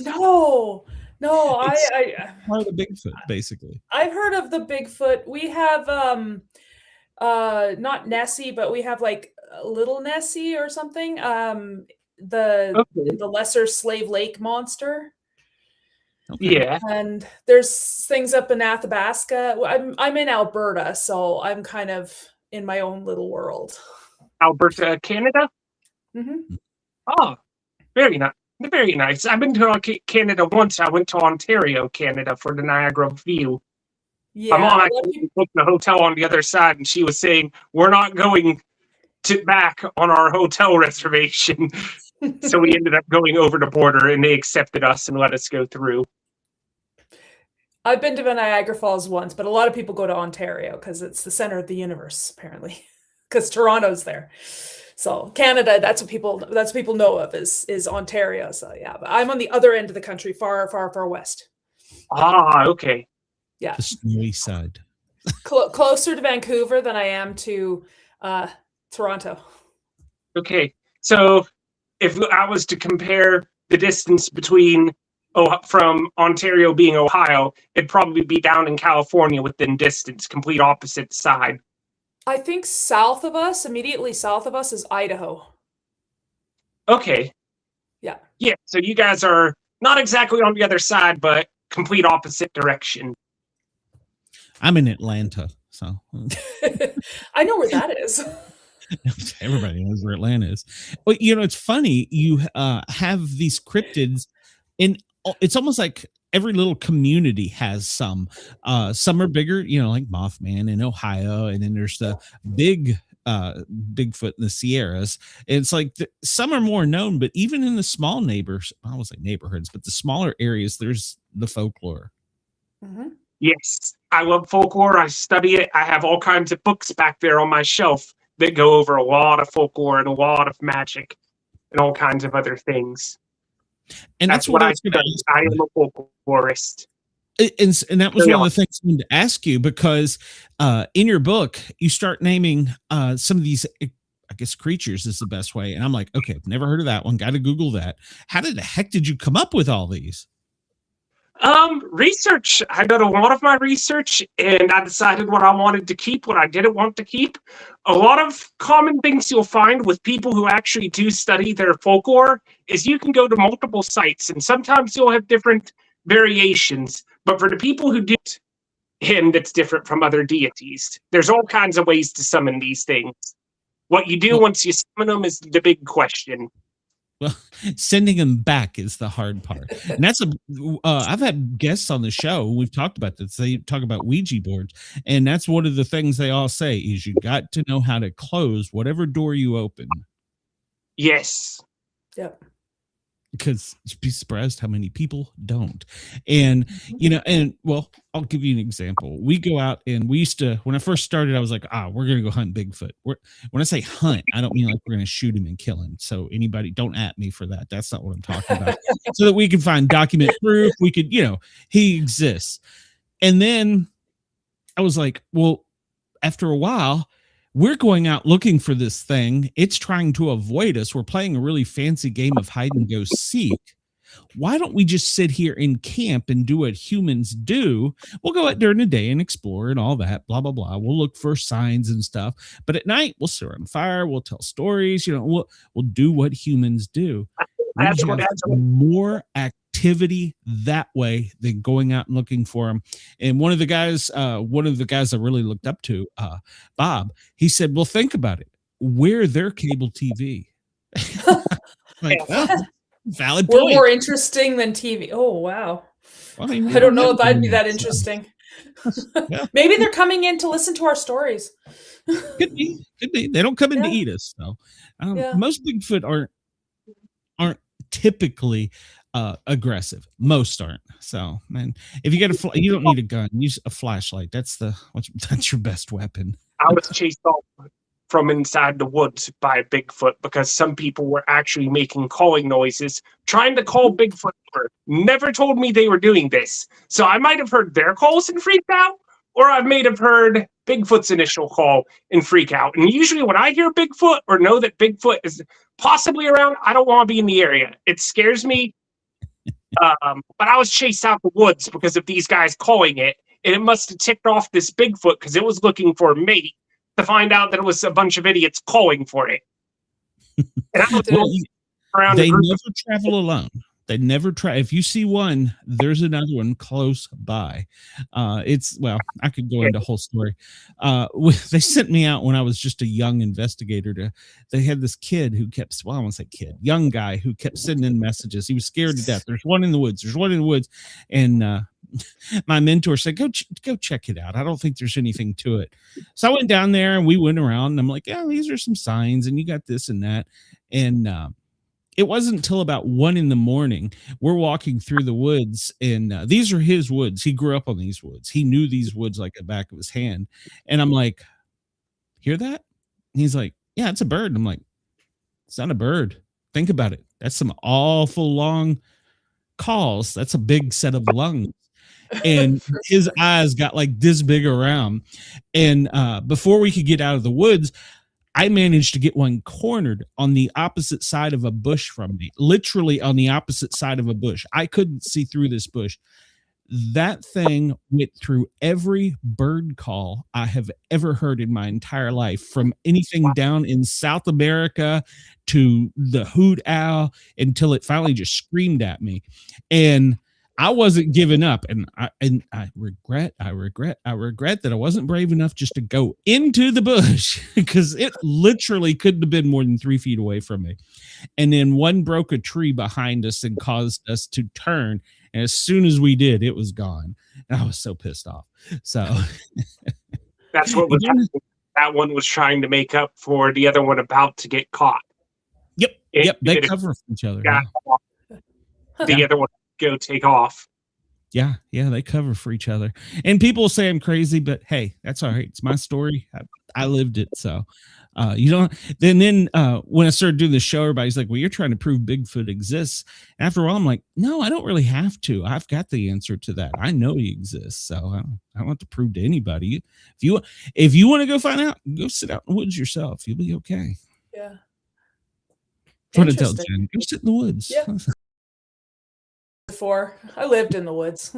No,
It's part of the Bigfoot, basically.
I've heard of the Bigfoot. We have not Nessie, but we have like Little Nessie or something. The lesser Slave Lake monster.
Okay.
Yeah.
And there's things up in Athabasca. I'm in Alberta, so I'm kind of in my own little world.
Alberta, Canada?
Mm-hmm.
Oh, very nice. Very nice. I've been to Canada once. I went to Ontario, Canada for the Niagara View.
Yeah.
My mom actually booked a hotel on the other side, and she was saying, we're not going back on our hotel reservation. So we ended up going over the border, and they accepted us and let us go through.
I've been to Niagara Falls once, but a lot of people go to Ontario because it's the center of the universe, apparently, because Toronto's there. So Canada, that's what people know of is Ontario. So yeah, but I'm on the other end of the country, far, far, far west.
Ah, okay.
Yeah,
the snowy side.
Closer to Vancouver than I am to Toronto.
Okay, so if I was to compare the distance between from Ontario being Ohio, it'd probably be down in California within distance, complete opposite side.
I think immediately south of us is Idaho.
Okay.
Yeah.
Yeah, so you guys are not exactly on the other side, but complete opposite direction.
I'm in Atlanta, so.
I know where that is.
Everybody knows where Atlanta is. But, it's funny. You have these cryptids, and it's almost like every little community has some. Some are bigger, like Mothman in Ohio, and then there's the big Bigfoot in the Sierras. And it's like some are more known, but even in the small neighborhoods, but the smaller areas, there's the folklore.
Mm-hmm.
Yes, I love folklore. I study it. I have all kinds of books back there on my shelf that go over a lot of folklore and a lot of magic and all kinds of other things.
And that's what I study.
I am a folklorist.
And that was one of the things I wanted to ask you, because in your book, you start naming some of these, I guess, creatures is the best way. And I'm like, okay, I've never heard of that one. Got to Google that. How the heck did you come up with all these?
Research. I did a lot of my research, and I decided what I wanted to keep, what I didn't want to keep. A lot of common things you'll find with people who actually do study their folklore is you can go to multiple sites, and sometimes you'll have different variations. But for the people who do him, that's different from other deities. There's all kinds of ways to summon these things. What you do once you summon them is the big question.
Well, sending them back is the hard part. And that's I've had guests on the show. We've talked about this. They talk about Ouija boards. And that's one of the things they all say is you got to know how to close whatever door you open.
Yes.
Yep.
Because you'd be surprised how many people don't. And, I'll give you an example. We go out and we used to, when I first started, I was like, we're going to go hunt Bigfoot. When I say hunt, I don't mean like we're going to shoot him and kill him. So anybody don't at me for that. That's not what I'm talking about. So that we can find document proof. We could, he exists. And then I was like, well, after a while, we're going out looking for this thing. It's trying to avoid us. We're playing a really fancy game of hide and go seek. Why don't we just sit here in camp and do what humans do? We'll go out during the day and explore and all that, blah, blah, blah. We'll look for signs and stuff. But at night, we'll sit around fire. We'll tell stories. We'll do what humans do.
That's
more activity that way than going out and looking for them. And one of the guys I really looked up to, Bob, he said, well, think about it. We're their cable TV. Like, valid point.
We're more interesting than TV. Oh, wow.
Well, I mean,
I don't know if I'd be that interesting.
Yeah.
Maybe they're coming in to listen to our stories.
Could be. They don't come in to eat us, though. Most Bigfoot aren't typically aggressive. Most aren't. So, man, if you get you don't need a gun. Use a flashlight. That's your best weapon.
I was chased off from inside the woods by a Bigfoot because some people were actually making calling noises, trying to call Bigfoot over. Never told me they were doing this. So I might have heard their calls and freaked out, or I may have heard Bigfoot's initial call and freak out. And usually when I hear Bigfoot or know that Bigfoot is possibly around, I don't want to be in the area. It scares me. But I was chased out the woods because of these guys calling it, and it must have ticked off this Bigfoot because it was looking for a mate, to find out that it was a bunch of idiots calling for it. And I was around.
They never travel alone. They never try. If you see one, there's another one close by. I could go into a whole story. They sent me out when I was just a young investigator. They had this kid who kept, I won't say kid, young guy who kept sending in messages. He was scared to death. There's one in the woods. There's one in the woods. And my mentor said, go check it out. I don't think there's anything to it. So I went down there and we went around and I'm like, yeah, these are some signs and you got this and that. And, it wasn't until about 1 a.m. we're walking through the woods, and these are his woods. He grew up on these woods. He knew these woods like the back of his hand. And I'm like, hear that? And he's like, yeah, it's a bird. And I'm like, it's not a bird. Think about it. That's some awful long calls. That's a big set of lungs. And his eyes got like this big around. And before we could get out of the woods, I managed to get one cornered on the opposite side of a bush from me, literally on the opposite side of a bush. I couldn't see through this bush. That thing went through every bird call I have ever heard in my entire life, from anything down in South America to the hoot owl, until it finally just screamed at me. And I wasn't giving up, and I regret that I wasn't brave enough just to go into the bush, because it literally couldn't have been more than 3 feet away from me. And then one broke a tree behind us and caused us to turn. And as soon as we did, it was gone. And I was so pissed off. So
that's what was happening. That one was trying to make up for the other one about to get caught.
Yep. They cover for each other. Yeah.
The other one go take off.
Yeah, they cover for each other. And people say I'm crazy, but hey, that's all right. It's my story. I lived it. So you don't then when I started doing the show, everybody's like, well, you're trying to prove Bigfoot exists. After a while, I'm like, no, I don't really have to. I've got the answer to that. I know he exists. So I don't have to prove to anybody. If you want to go find out, go sit out in the woods yourself. You'll be okay.
Yeah.
That's what I tell Jen. Go sit in the woods.
Yeah. Before I lived in the woods.